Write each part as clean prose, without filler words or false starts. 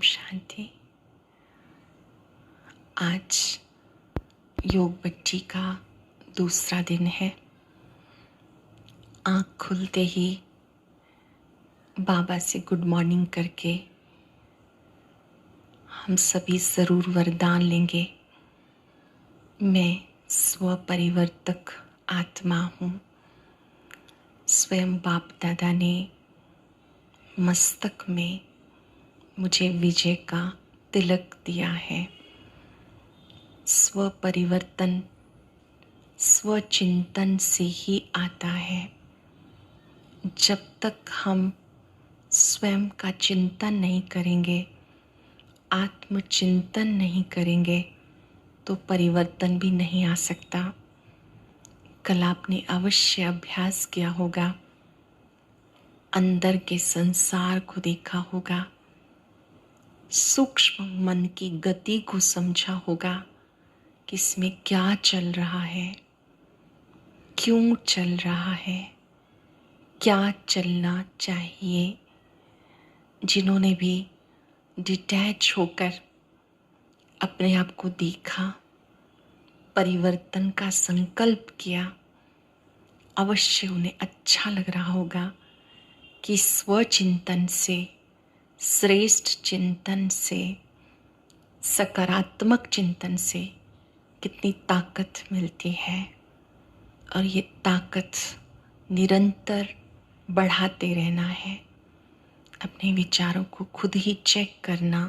शांति। आज योग बच्ची का दूसरा दिन है। आँख खुलते ही बाबा से गुड मॉर्निंग करके हम सभी ज़रूर वरदान लेंगे। मैं स्वपरिवर्तक आत्मा हूँ। स्वयं बाप दादा ने मस्तक में मुझे विजय का तिलक दिया है। स्वपरिवर्तन स्वचिंतन से ही आता है। जब तक हम स्वयं का चिंतन नहीं करेंगे, आत्मचिंतन नहीं करेंगे, तो परिवर्तन भी नहीं आ सकता। कल आपने अवश्य अभ्यास किया होगा, अंदर के संसार को देखा होगा, सूक्ष्म मन की गति को समझा होगा कि इसमें क्या चल रहा है, क्यों चल रहा है, क्या चलना चाहिए। जिन्होंने भी डिटैच होकर अपने आप को देखा, परिवर्तन का संकल्प किया, अवश्य उन्हें अच्छा लग रहा होगा कि स्वचिंतन से, श्रेष्ठ चिंतन से, सकारात्मक चिंतन से कितनी ताकत मिलती है। और ये ताकत निरंतर बढ़ाते रहना है। अपने विचारों को खुद ही चेक करना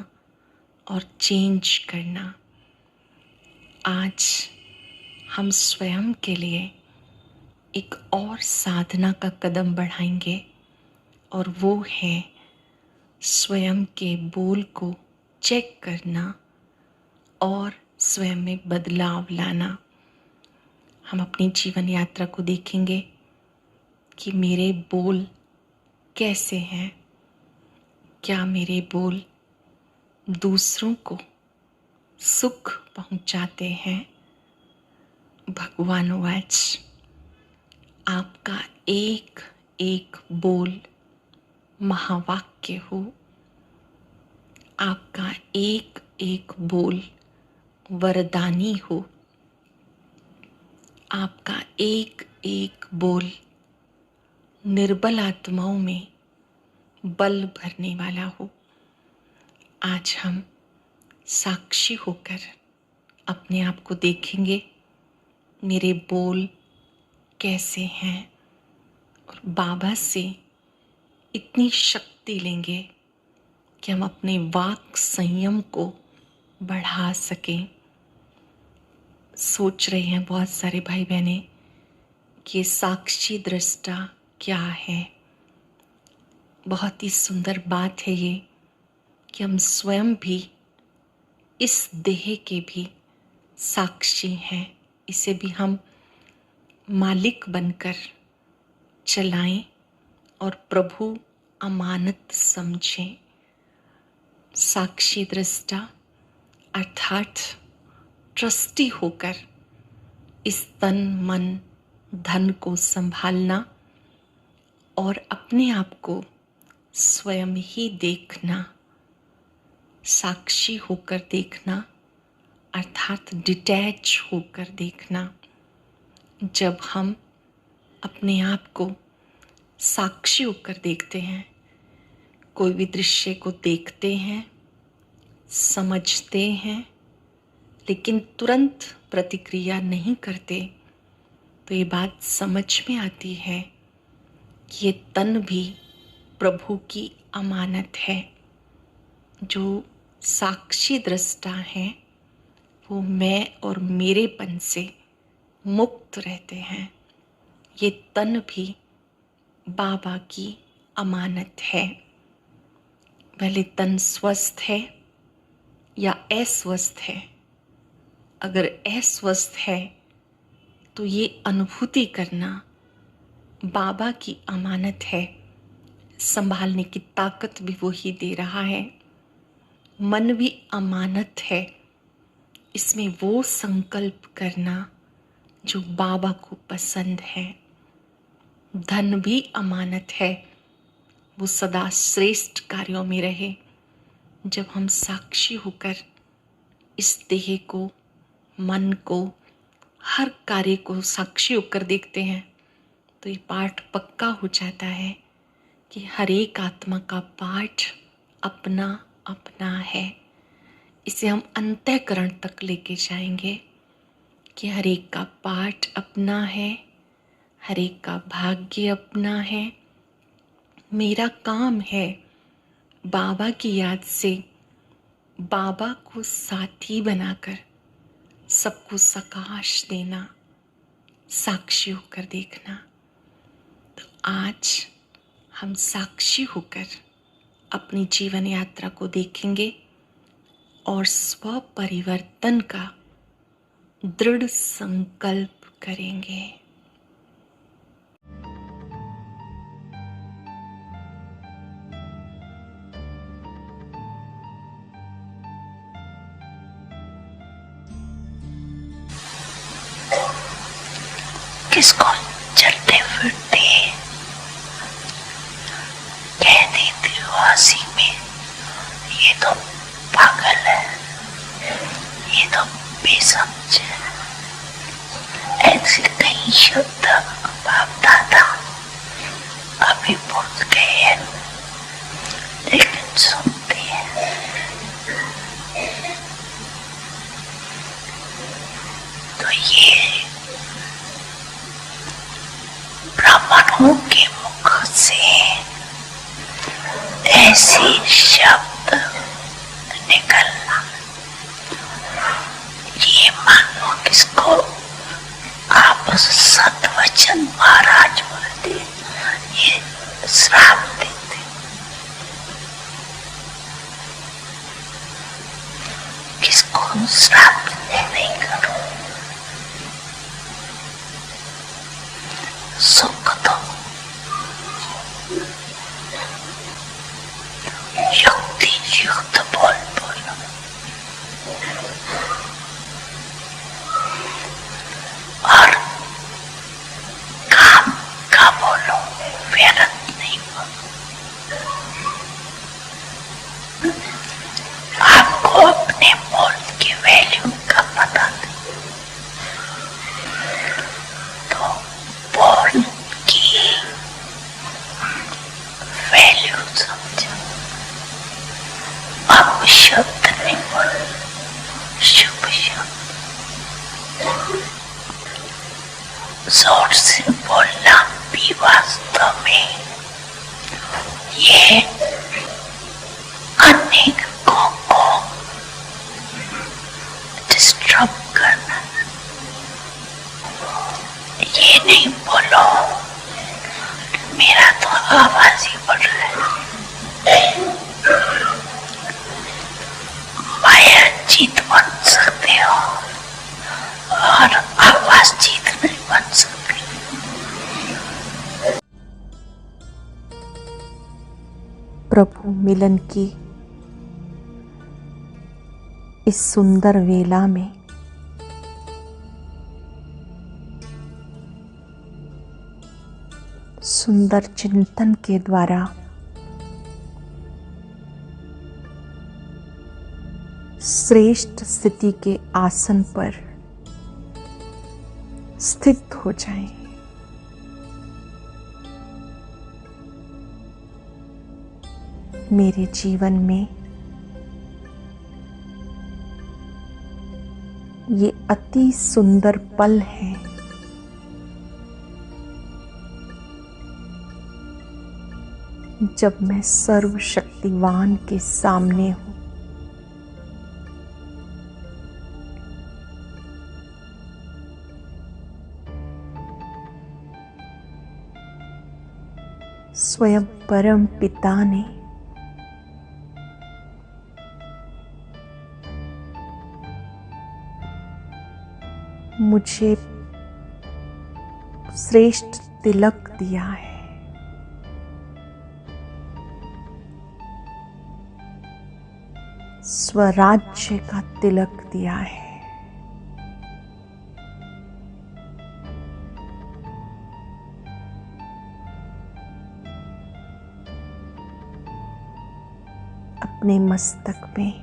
और चेंज करना। आज हम स्वयं के लिए एक और साधना का कदम बढ़ाएंगे और वो है स्वयं के बोल को चेक करना और स्वयं में बदलाव लाना। हम अपनी जीवन यात्रा को देखेंगे कि मेरे बोल कैसे हैं। क्या मेरे बोल दूसरों को सुख पहुंचाते हैं। भगवान वाच, आपका एक एक बोल महावाक्य हो। आपका एक एक बोल वरदानी हो। आपका एक एक बोल निर्बल आत्माओं में बल भरने वाला हो। आज हम साक्षी होकर अपने आप को देखेंगे, मेरे बोल कैसे हैं, और बाबा से इतनी शक्ति लेंगे कि हम अपने वाक संयम को बढ़ा सकें। सोच रहे हैं बहुत सारे भाई बहनें कि साक्षी दृष्टा क्या है। बहुत ही सुंदर बात है ये कि हम स्वयं भी इस देह के भी साक्षी हैं। इसे भी हम मालिक बनकर चलाएं और प्रभु अमानत समझें। साक्षी दृष्टा अर्थात ट्रस्टी होकर इस तन मन धन को संभालना और अपने आप को स्वयं ही देखना। साक्षी होकर देखना अर्थात डिटैच होकर देखना। जब हम अपने आप को साक्षी होकर देखते हैं, कोई भी दृश्य को देखते हैं, समझते हैं, लेकिन तुरंत प्रतिक्रिया नहीं करते, तो ये बात समझ में आती है कि ये तन भी प्रभु की अमानत है। जो साक्षी दृष्टा हैं वो मैं और मेरेपन से मुक्त रहते हैं। ये तन भी बाबा की अमानत है। भले तन स्वस्थ है या अस्वस्थ है, अगर अस्वस्थ है तो ये अनुभूति करना बाबा की अमानत है। संभालने की ताकत भी वो ही दे रहा है। मन भी अमानत है। इसमें वो संकल्प करना जो बाबा को पसंद है। धन भी अमानत है, वो सदा श्रेष्ठ कार्यों में रहे। जब हम साक्षी होकर इस देह को, मन को, हर कार्य को साक्षी होकर देखते हैं तो ये पाठ पक्का हो जाता है कि हर एक आत्मा का पाठ अपना अपना है। इसे हम अंतःकरण तक लेके जाएंगे कि हर एक का पाठ अपना है, हर एक का भाग्य अपना है। मेरा काम है बाबा की याद से बाबा को साथी बनाकर सबको सकाश देना, साक्षी होकर देखना। तो आज हम साक्षी होकर अपनी जीवन यात्रा को देखेंगे और स्व परिवर्तन का दृढ़ संकल्प करेंगे। किसको चलते फिरते कह देती हो हंसी में, ये तो पागल है, ये तो बेसमझ है। ऐसे कई शब्द बाप दादा अभी भूल गए हैं, लेकिन सुनते हैं। तो ये ब्राह्मणों के मुख से ऐसे शब्द निकलना, ये मानो किसको आप सतवचन महाराज बोलते, ये श्राप देते। किसको श्राप नहीं करो, सुख दो, युक्ति युक्त बोल बोलो। और काम का बोलो, व्यर्थ नहीं बोलो। आपको अपने बोल की वैल्यू का पता नहीं, तो बोल की वैल्यू समझो। अब शब्द नहीं बोलो, शुभ शब्द जोर से बोलना भी वास्तव में ये अनेकों को डिस्टर्ब करना। ये नहीं बोलो मेरा तो आवाज ही बढ़ रहा है। माया जीत बन सकते हो और आवाज जीत नहीं बन सकती। प्रभु मिलन की इस सुंदर वेला में सुंदर चिंतन के द्वारा श्रेष्ठ स्थिति के आसन पर स्थित हो जाएं। मेरे जीवन में ये अति सुंदर पल है। जब मैं सर्वशक्तिवान के सामने हूँ। स्वयं परम पिता ने मुझे श्रेष्ठ तिलक दिया है। स्वराज्य का तिलक दिया है। अपने मस्तक में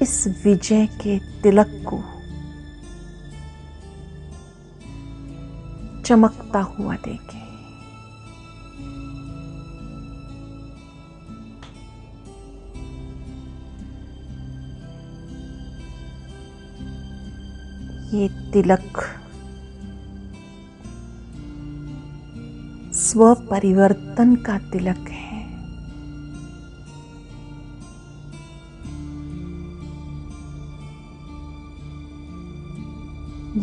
इस विजय के तिलक को चमकता हुआ देखें। ये तिलक स्व परिवर्तन का तिलक है।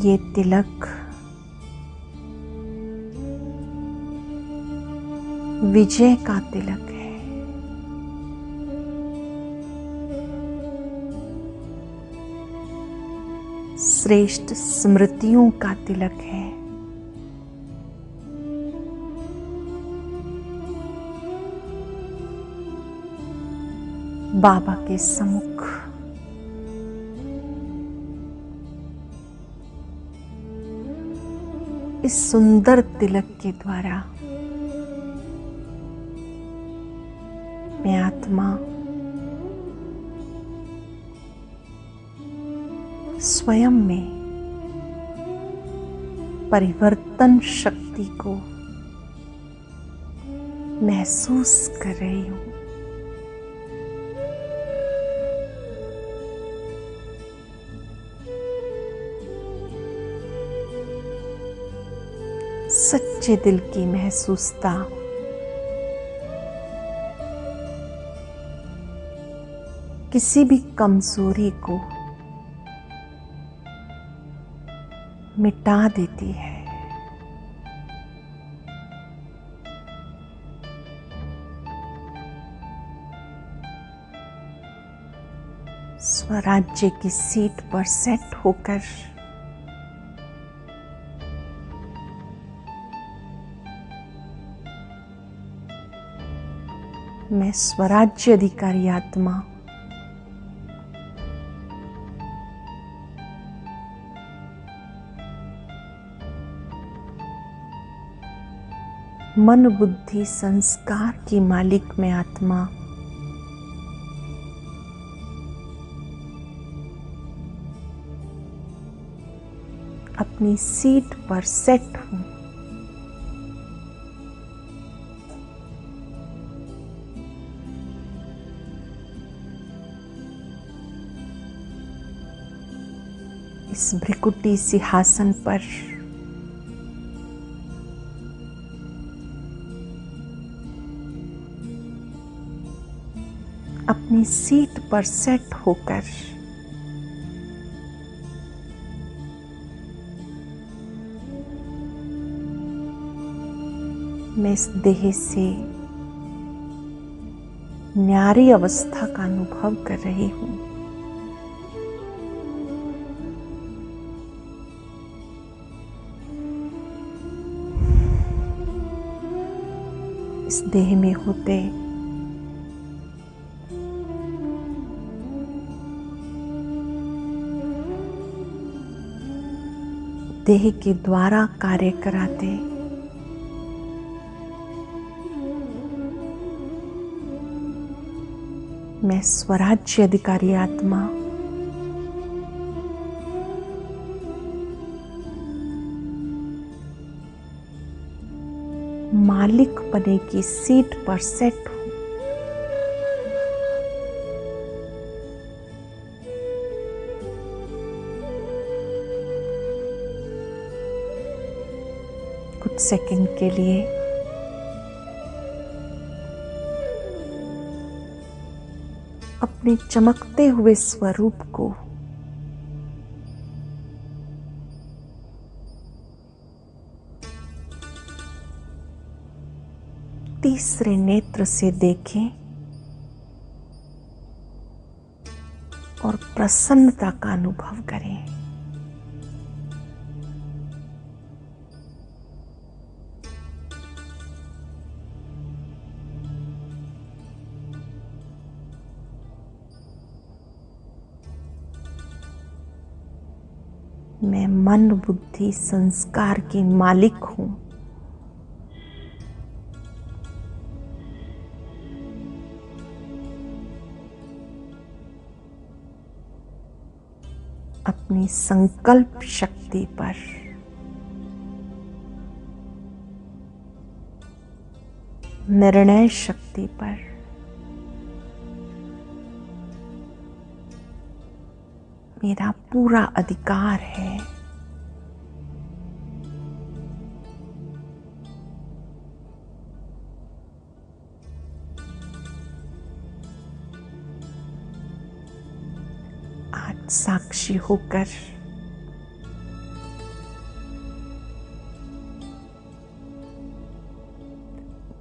ये तिलक विजय का तिलक है। श्रेष्ठ स्मृतियों का तिलक है। बाबा के सम्मुख इस सुंदर तिलक के द्वारा मैं आत्मा स्वयं में परिवर्तन शक्ति को महसूस कर रही हूं। सच्चे दिल की महसूसता किसी भी कमजोरी को मिटा देती है। स्वराज्य की सीट पर सेट होकर मैं स्वराज्य अधिकारी आत्मा मन बुद्धि संस्कार की मालिक में आत्मा अपनी सीट पर सेट हूं। इस भ्रिकुटी सिंहासन पर अपनी सीट पर सेट होकर मैं इस देह से न्यारी अवस्था का अनुभव कर रही हूं। इस देह में होते देह के द्वारा कार्य कराते मैं स्वराज्य अधिकारी आत्मा मालिक बने की सीट पर सेट हूं। कुछ सेकंड के लिए अपने चमकते हुए स्वरूप को तीसरे नेत्र से देखें और प्रसन्नता का अनुभव करें। मैं मन बुद्धि संस्कार की मालिक हूं। अपनी संकल्प शक्ति पर, निर्णय शक्ति पर, मेरा पूरा अधिकार है। आज साक्षी होकर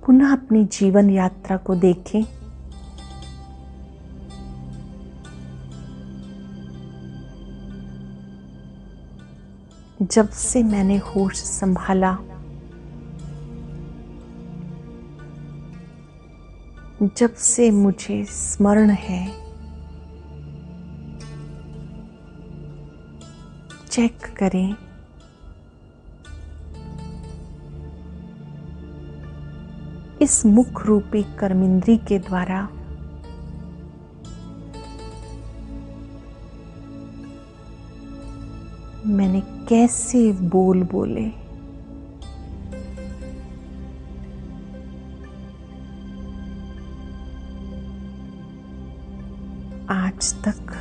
पुनः अपनी जीवन यात्रा को देखें। जब से मैंने होश संभाला, जब से मुझे स्मरण है, चेक करें इस मुख रूपी कर्मेंद्री के द्वारा मैंने कैसे बोल बोले। आज तक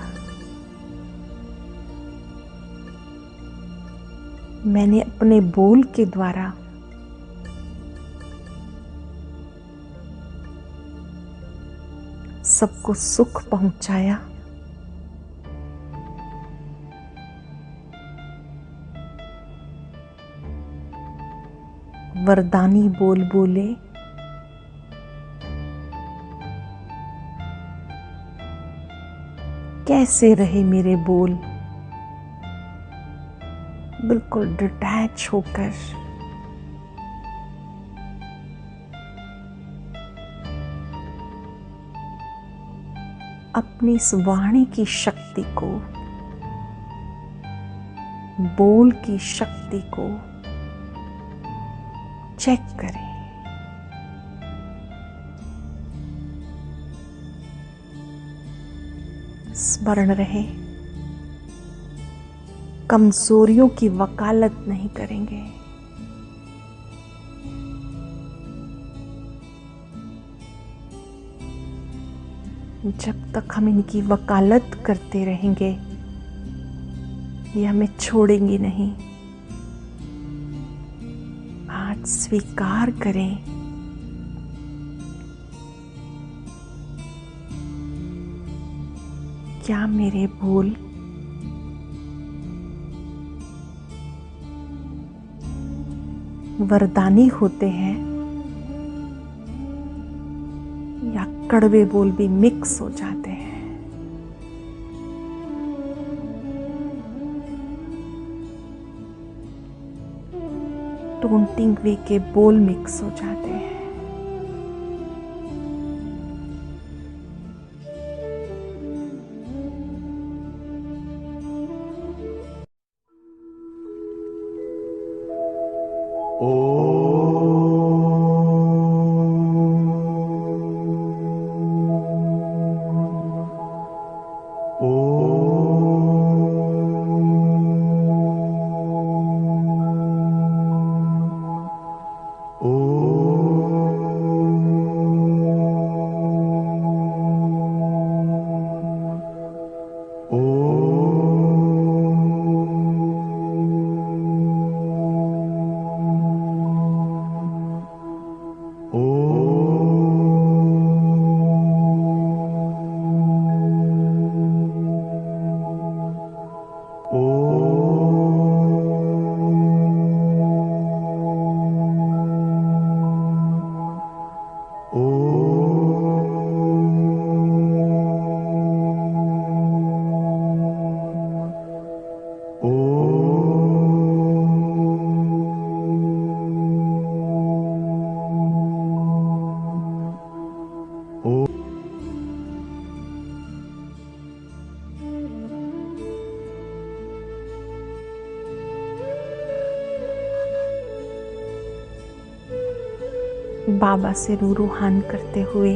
मैंने अपने बोल के द्वारा सबको सुख पहुंचाया। वरदानी बोल बोले, कैसे रहे मेरे बोल, बिल्कुल डिटैच होकर अपनी इस वाणी की शक्ति को, बोल की शक्ति को चेक करें। स्मरण रहे, कमजोरियों की वकालत नहीं करेंगे। जब तक हम इनकी वकालत करते रहेंगे, ये हमें छोड़ेंगी नहीं। आज स्वीकार करें क्या मेरे बोल वरदानी होते हैं या कड़वे बोल भी मिक्स हो जाते हैं। टोंटिंग वे के बोल मिक्स हो जाते हैं। बाबा से रूहान करते हुए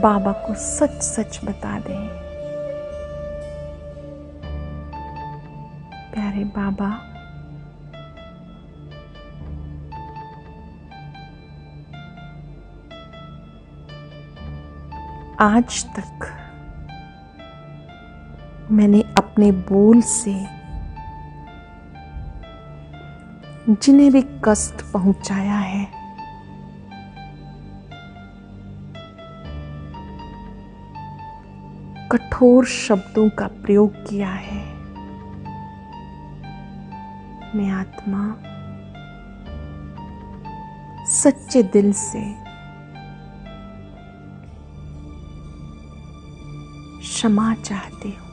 बाबा को सच सच बता दें। प्यारे बाबा, आज तक मैंने अपने बोल से जिन्हें भी कष्ट पहुंचाया है, कठोर शब्दों का प्रयोग किया है, मैं आत्मा सच्चे दिल से क्षमा चाहती हूँ।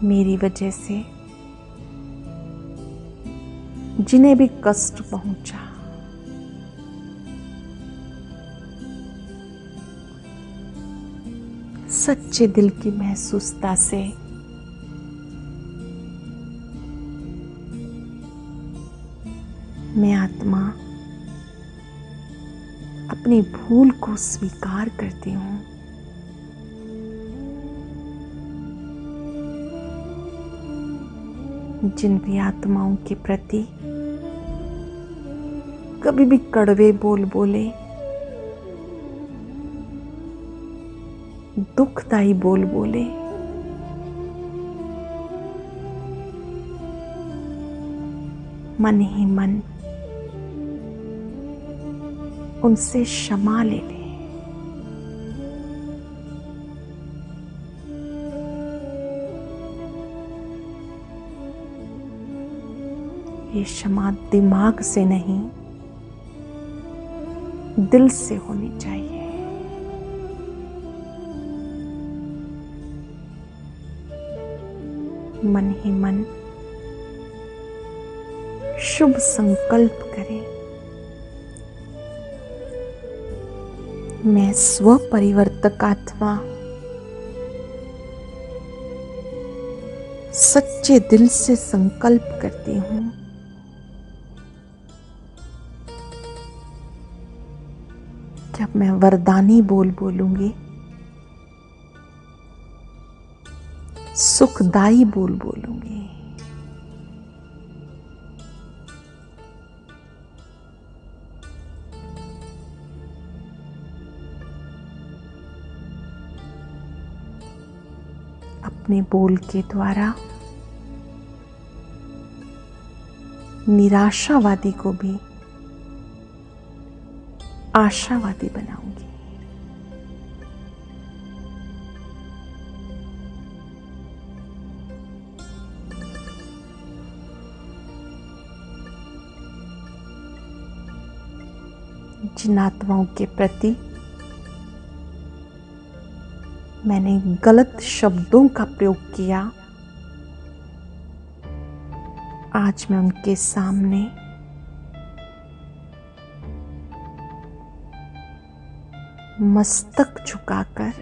मेरी वजह से जिन्हें भी कष्ट पहुंचा, सच्चे दिल की महसूसता से मैं आत्मा अपनी भूल को स्वीकार करती हूँ। जिन भी आत्माओं के प्रति कभी भी कड़वे बोल बोले, दुखदाई बोल बोले, मन ही मन उनसे क्षमा ले ले। ये क्षमा दिमाग से नहीं, दिल से होनी चाहिए। मन ही मन शुभ संकल्प करें। मैं स्व परिवर्तक आत्मा सच्चे दिल से संकल्प करती हूँ कि अब मैं वरदानी बोल बोलूंगी, सुखदाई बोल बोलूंगी। अपने बोल के द्वारा निराशावादी को भी आशावादी बनाऊंगी। जिन आत्माओं के प्रति मैंने गलत शब्दों का प्रयोग किया, आज मैं उनके सामने मस्तक झुकाकर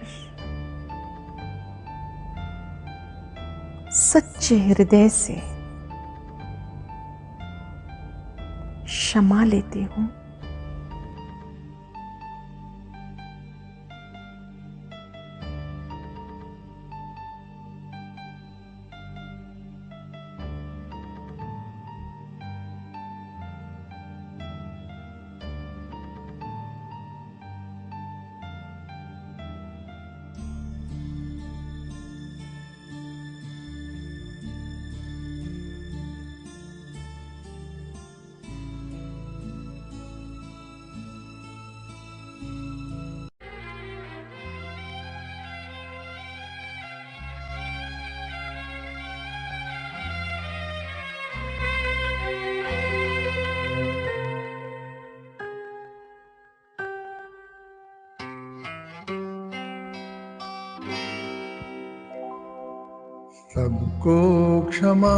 सच्चे हृदय से क्षमा लेती हूँ। सबको क्षमा,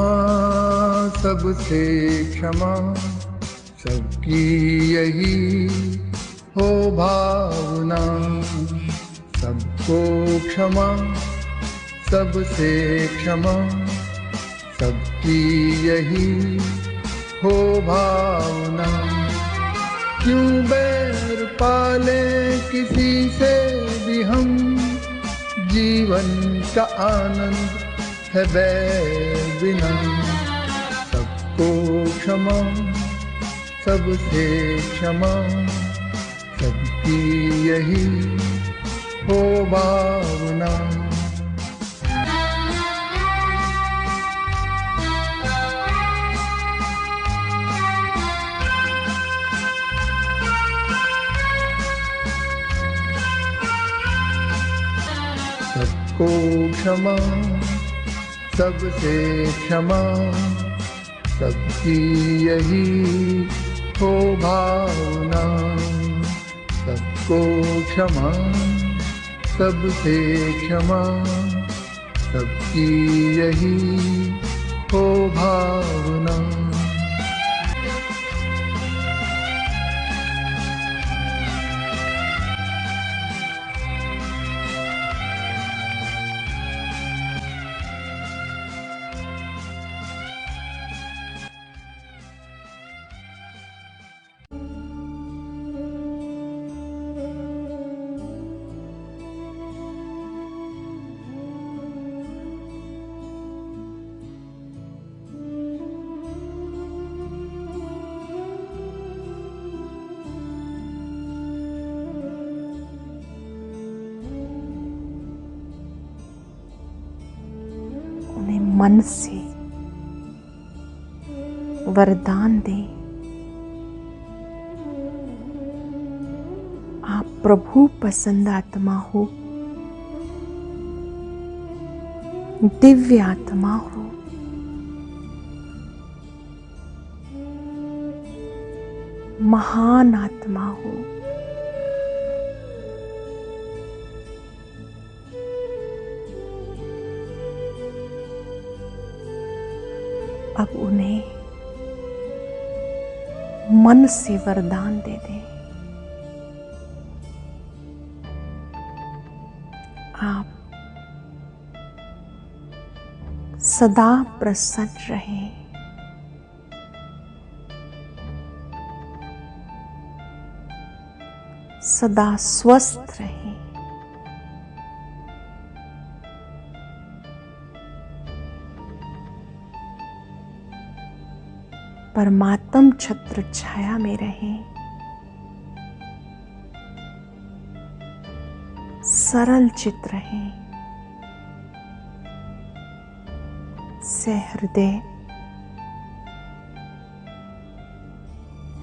सबसे क्षमा, सबकी यही हो भावना। सबको क्षमा, सबसे क्षमा, सबकी यही हो भावना। क्यों बैर पाले किसी से भी हम, जीवन का आनंद है बैर बिना। सबको क्षमा, सबसे क्षमा, सबकी यही हो भावना। सबको क्षमा, सबसे क्षमा, सबकी यही हो भावना। सबको क्षमा, सबसे क्षमा, सबकी यही हो भावना। मन से वरदान दें, आप प्रभु पसंद आत्मा हो, दिव्य आत्मा हो, महान आत्मा हो। अब उन्हें मन से वरदान दे दें, आप सदा प्रसन्न रहें, सदा स्वस्थ रहें। परमात्म छत्र छाया में रहें, सरल चित रहें, से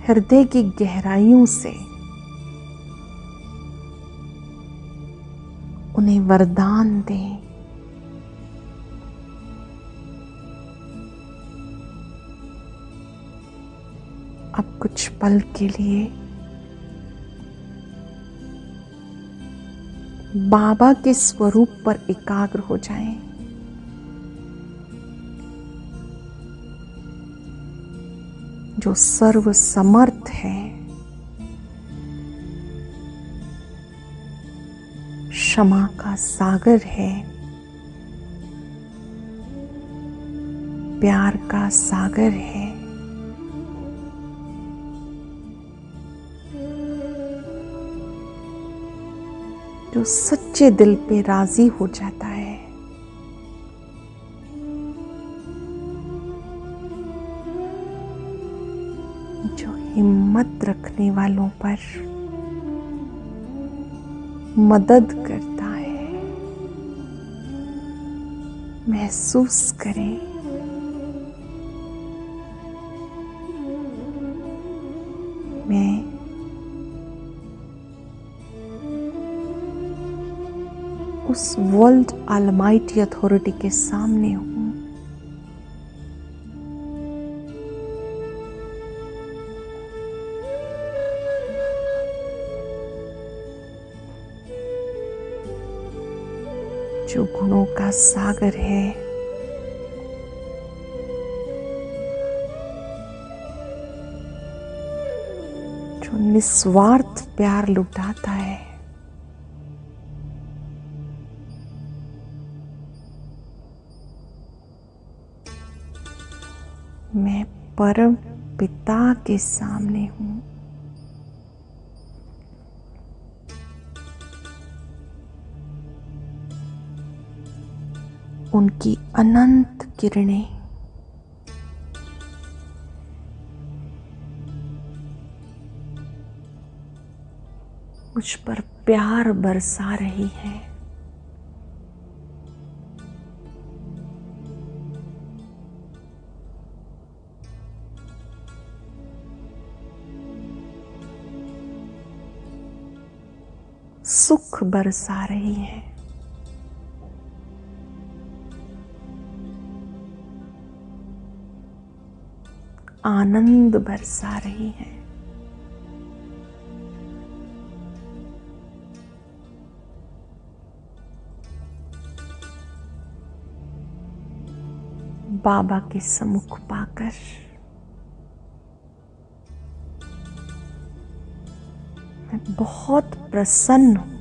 हृदय की गहराइयों से उन्हें वरदान दें। अब कुछ पल के लिए बाबा के स्वरूप पर एकाग्र हो जाएं। जो सर्व समर्थ है, क्षमा का सागर है, प्यार का सागर है, जो सच्चे दिल पे राजी हो जाता है, जो हिम्मत रखने वालों पर मदद करता है। महसूस करें मैं उस वर्ल्ड ऑलमाइटी अथॉरिटी के सामने हूं, जो गुणों का सागर है, जो निस्वार्थ प्यार लुटाता है, मैं परम पिता के सामने हूँ। उनकी अनंत किरणें मुझ पर प्यार बरसा रही है। सुख बरसा रही है। आनंद बरसा रही है। बाबा के सम्मुख पाकर मैं बहुत प्रसन्न हूँ।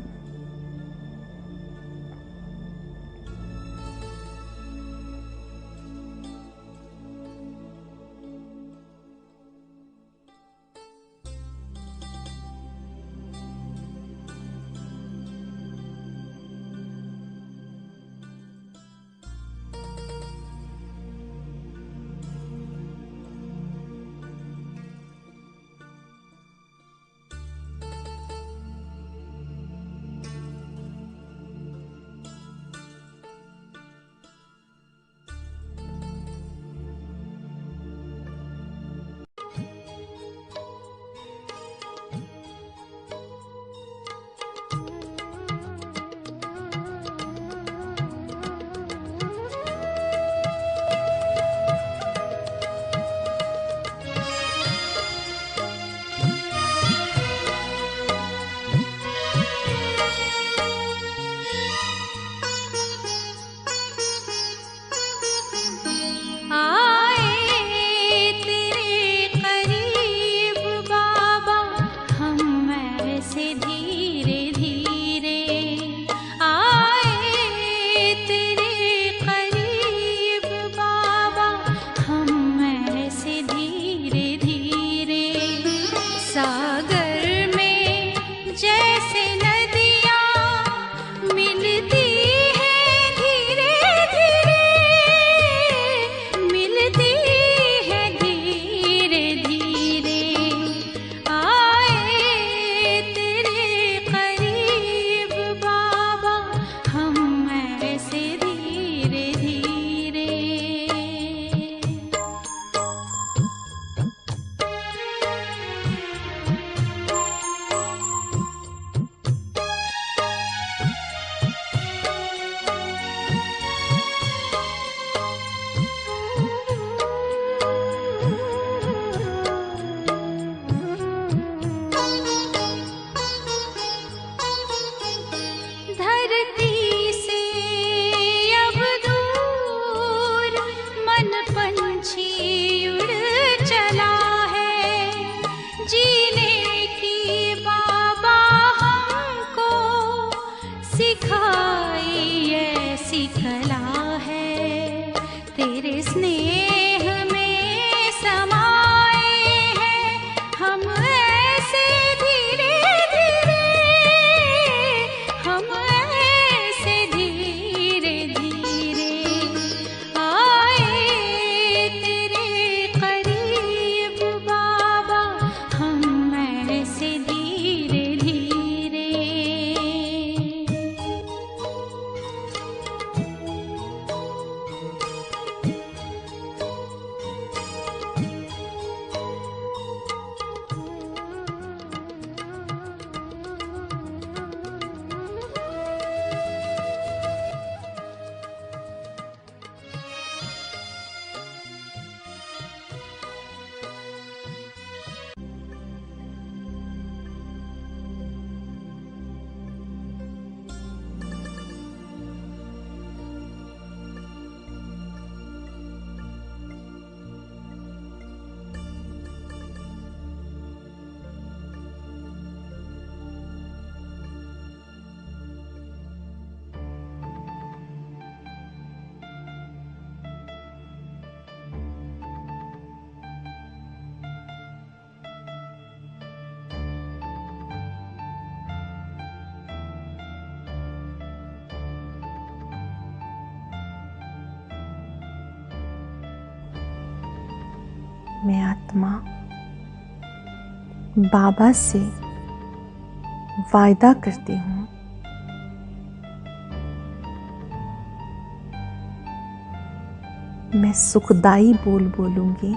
मैं आत्मा बाबा से वायदा करती हूँ, मैं सुखदाई बोल बोलूंगी।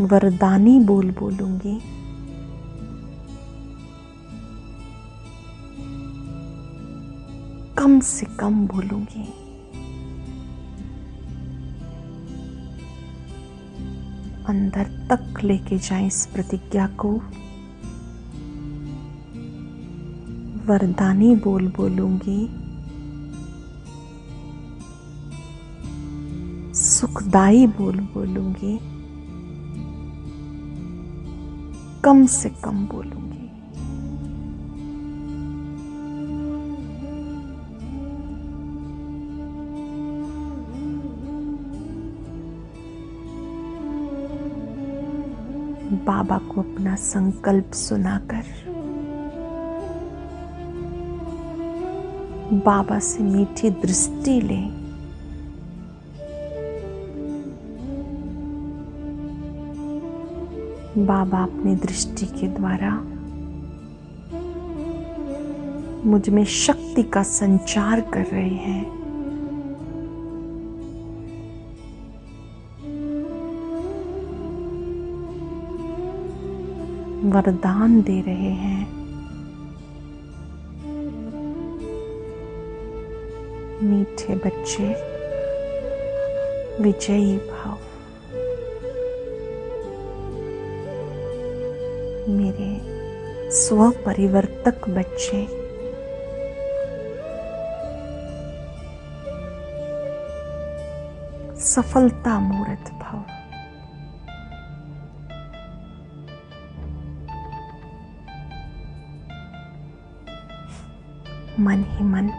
वरदानी बोल बोलूंगी। कम से कम बोलूंगी। अंदर तक लेके जाएं इस प्रतिज्ञा को। वरदानी बोल बोलूंगी। सुखदाई बोल बोलूंगी। कम से कम बोलूंगी। बाबा को अपना संकल्प सुनाकर बाबा से मीठी दृष्टि लें। बाबा अपनी दृष्टि के द्वारा मुझ में शक्ति का संचार कर रहे हैं। वरदान दे रहे हैं। मीठे बच्चे, विजयी भाव। मेरे स्व परिवर्तक बच्चे, सफलता मूर्त भाव। मन ही मन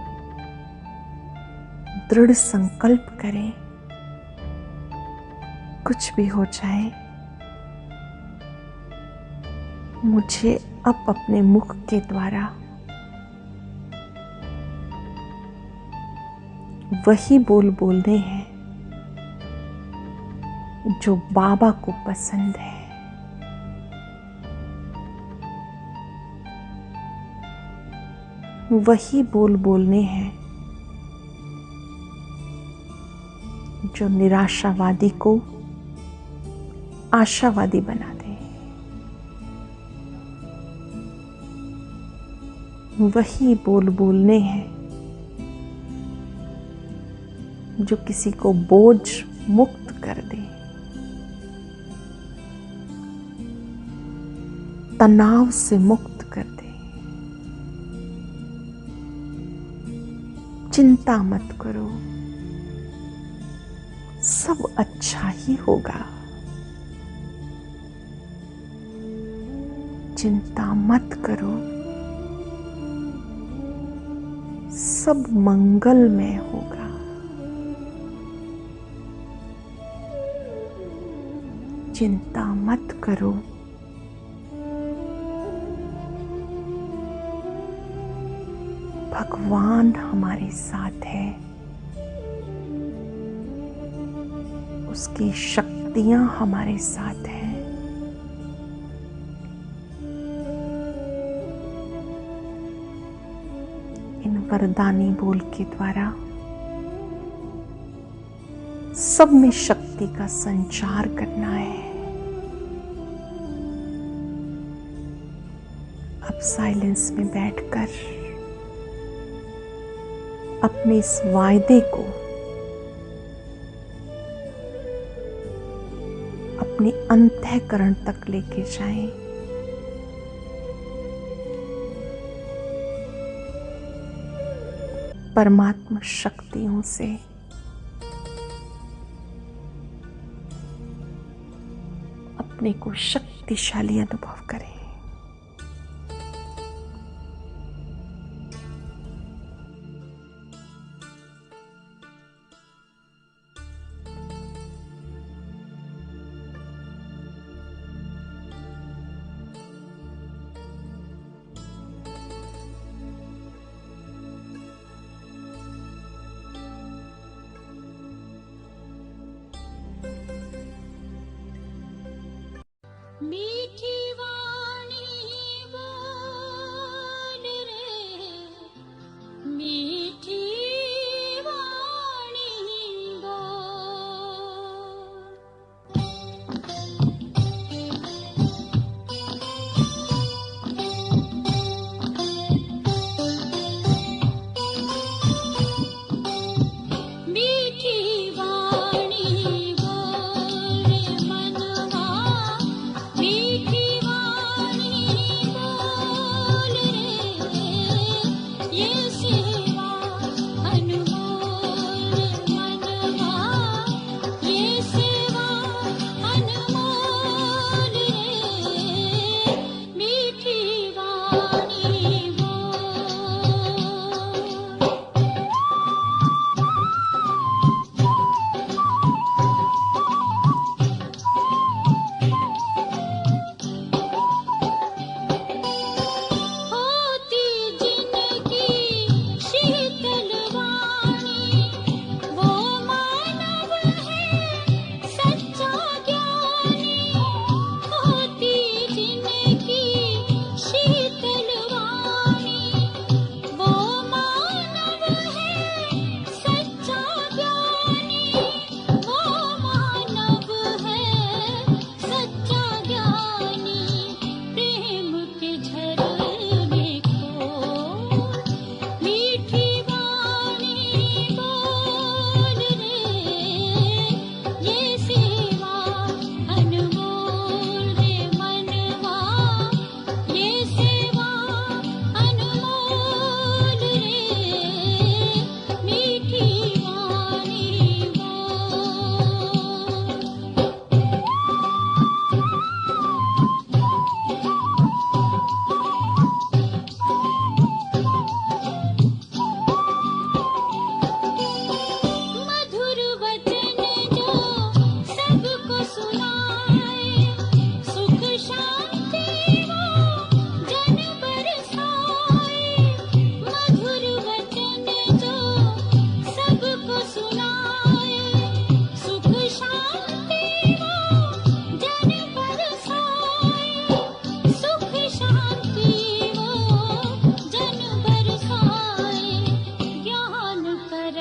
दृढ़ संकल्प करें, कुछ भी हो जाए मुझे अब अपने मुख के द्वारा वही बोल बोलने हैं जो बाबा को पसंद है। वही बोल बोलने हैं जो निराशावादी को आशावादी बना दे। वही बोल बोलने हैं जो किसी को बोझ मुक्त कर दे, तनाव से मुक्त कर दे। चिंता मत करो, सब अच्छा ही होगा। चिंता मत करो, सब मंगलमय होगा। चिंता मत करो, भगवान हमारे साथ है। उसकी शक्तियां हमारे साथ हैं। इन वरदानी बोल के द्वारा सब में शक्ति का संचार करना है। अब साइलेंस में बैठकर अपने इस वायदे को अपने अंतःकरण तक लेके जाएं। परमात्मा शक्तियों से अपने को शक्तिशाली अनुभव करें।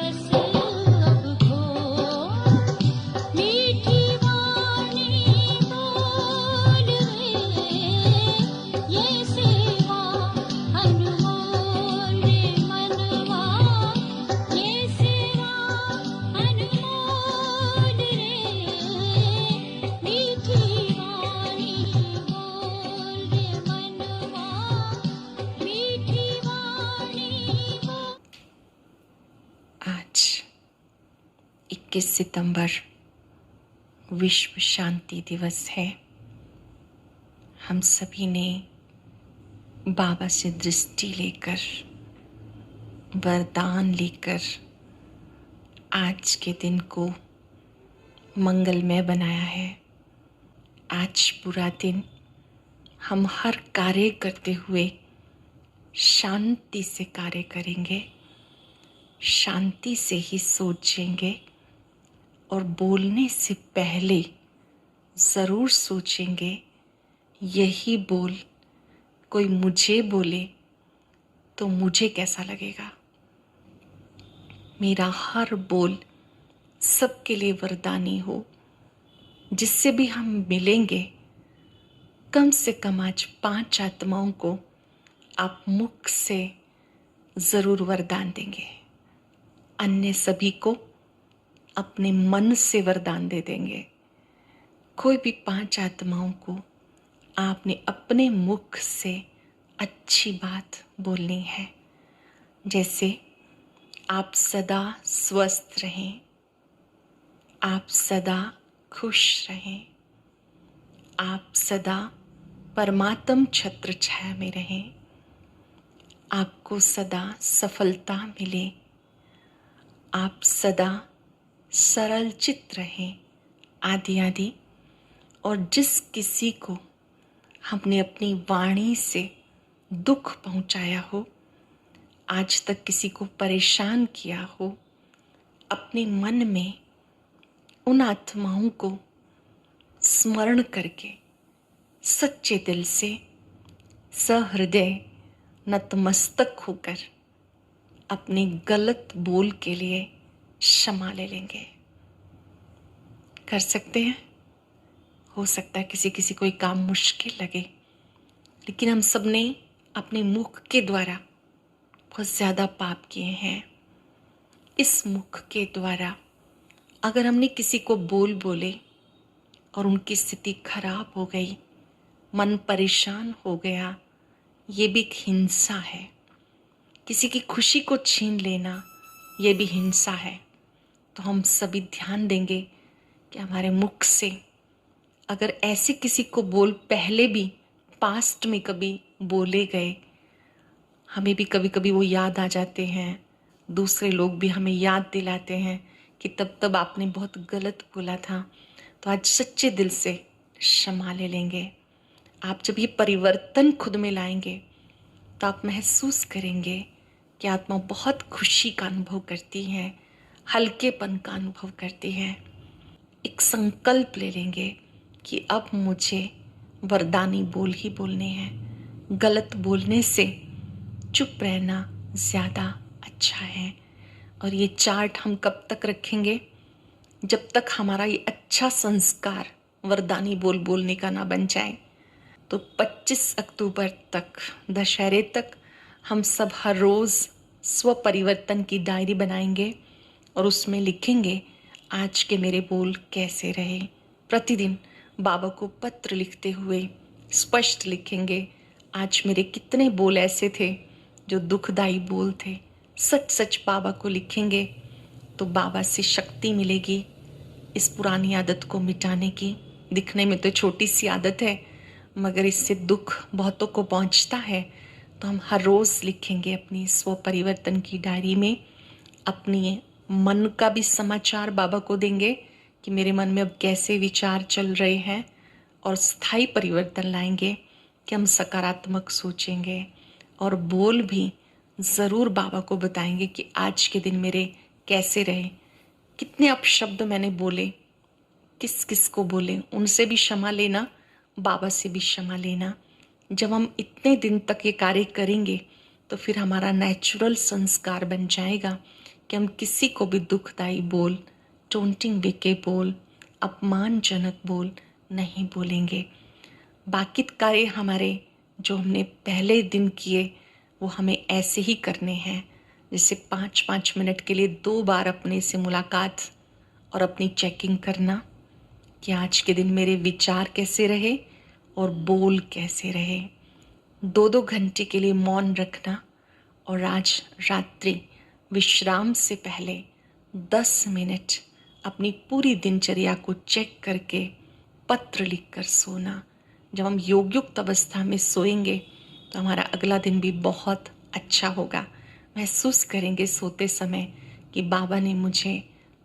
बस अब हो मीठी वाणी बोल ये सेवा अनमोल मनवा ये सेवा अनमोल मीठी वाणी बोल मनवा मीठी वाणी बोल। आज 21 सितंबर विश्व शांति दिवस है। हम सभी ने बाबा से दृष्टि लेकर, वरदान लेकर आज के दिन को मंगलमय बनाया है। आज पूरा दिन हम हर कार्य करते हुए शांति से कार्य करेंगे, शांति से ही सोचेंगे और बोलने से पहले ज़रूर सोचेंगे यही बोल कोई मुझे बोले तो मुझे कैसा लगेगा। मेरा हर बोल सबके लिए वरदानी हो। जिससे भी हम मिलेंगे कम से कम आज 5 आत्माओं को आप मुख से ज़रूर वरदान देंगे। अन्य सभी को अपने मन से वरदान दे देंगे। कोई भी 5 आत्माओं को आपने अपने मुख से अच्छी बात बोलनी है। जैसे आप सदा स्वस्थ रहें, आप सदा खुश रहें, आप सदा परमात्म छत्र छाया में रहें, आपको सदा सफलता मिले, आप सदा सरल चित्त रहें, आदि आदि। और जिस किसी को हमने अपनी वाणी से दुख पहुंचाया हो, आज तक किसी को परेशान किया हो, अपने मन में उन आत्माओं को स्मरण करके सच्चे दिल से सहृदय नतमस्तक होकर अपने गलत बोल के लिए क्षमा ले लेंगे। कर सकते हैं। हो सकता है किसी किसी को ये काम मुश्किल लगे, लेकिन हम सब ने अपने मुख के द्वारा बहुत ज़्यादा पाप किए हैं। इस मुख के द्वारा अगर हमने किसी को बोले और उनकी स्थिति खराब हो गई, मन परेशान हो गया, ये भी एक हिंसा है। किसी की खुशी को छीन लेना ये भी हिंसा है। तो हम सभी ध्यान देंगे कि हमारे मुख से अगर ऐसे किसी को बोल पहले भी पास्ट में कभी बोले गए, हमें भी कभी कभी वो याद आ जाते हैं। दूसरे लोग भी हमें याद दिलाते हैं कि तब आपने बहुत गलत बोला था। तो आज सच्चे दिल से क्षमा ले लेंगे। आप जब ये परिवर्तन खुद में लाएंगे तो आप महसूस करेंगे कि आत्मा बहुत खुशी का अनुभव करती है, हल्केपन का अनुभव करती है। एक संकल्प ले लेंगे कि अब मुझे वरदानी बोल ही बोलने हैं। गलत बोलने से चुप रहना ज़्यादा अच्छा है। और ये चार्ट हम कब तक रखेंगे? जब तक हमारा ये अच्छा संस्कार वरदानी बोल बोलने का ना बन जाए। तो 25 अक्टूबर तक, दशहरे तक, हम सब हर रोज़ स्व परिवर्तन की डायरी बनाएंगे और उसमें लिखेंगे आज के मेरे बोल कैसे रहे। प्रतिदिन बाबा को पत्र लिखते हुए स्पष्ट लिखेंगे आज मेरे कितने बोल ऐसे थे जो दुखदाई बोल थे। सच सच बाबा को लिखेंगे तो बाबा से शक्ति मिलेगी इस पुरानी आदत को मिटाने की। दिखने में तो छोटी सी आदत है, मगर इससे दुख बहुतों को पहुंचता है। तो हम हर रोज़ लिखेंगे अपनी स्व परिवर्तन की डायरी में। अपनी मन का भी समाचार बाबा को देंगे कि मेरे मन में अब कैसे विचार चल रहे हैं, और स्थायी परिवर्तन लाएंगे कि हम सकारात्मक सोचेंगे। और बोल भी ज़रूर बाबा को बताएंगे कि आज के दिन मेरे कैसे रहे, कितने अपशब्द मैंने बोले, किस किस को बोले, उनसे भी क्षमा लेना, बाबा से भी क्षमा लेना। जब हम इतने दिन तक ये कार्य करेंगे तो फिर हमारा नेचुरल संस्कार बन जाएगा कि हम किसी को भी दुखदाई बोल, टोंटिंग वे बोल, अपमानजनक बोल नहीं बोलेंगे। बाकी कार्य हमारे जो हमने पहले दिन किए वो हमें ऐसे ही करने हैं, जैसे 5-5 मिनट के लिए 2 बार अपने से मुलाकात और अपनी चेकिंग करना कि आज के दिन मेरे विचार कैसे रहे और बोल कैसे रहे। 2-2 घंटे के लिए मौन रखना और आज रात्रि विश्राम से पहले 10 मिनट अपनी पूरी दिनचर्या को चेक करके पत्र लिखकर सोना। जब हम योगयुक्त अवस्था में सोएंगे तो हमारा अगला दिन भी बहुत अच्छा होगा। महसूस करेंगे सोते समय कि बाबा ने मुझे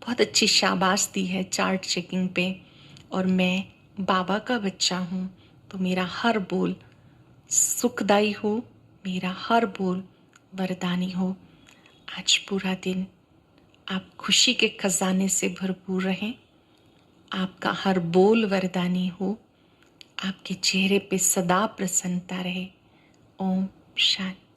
बहुत अच्छी शाबाश दी है चार्ट चेकिंग पे, और मैं बाबा का बच्चा हूँ, तो मेरा हर बोल सुखदाई हो, मेरा हर बोल वरदानी हो। आज पूरा दिन आप खुशी के खजाने से भरपूर रहें, आपका हर बोल वरदानी हो, आपके चेहरे पे सदा प्रसन्नता रहे। ओम शांति।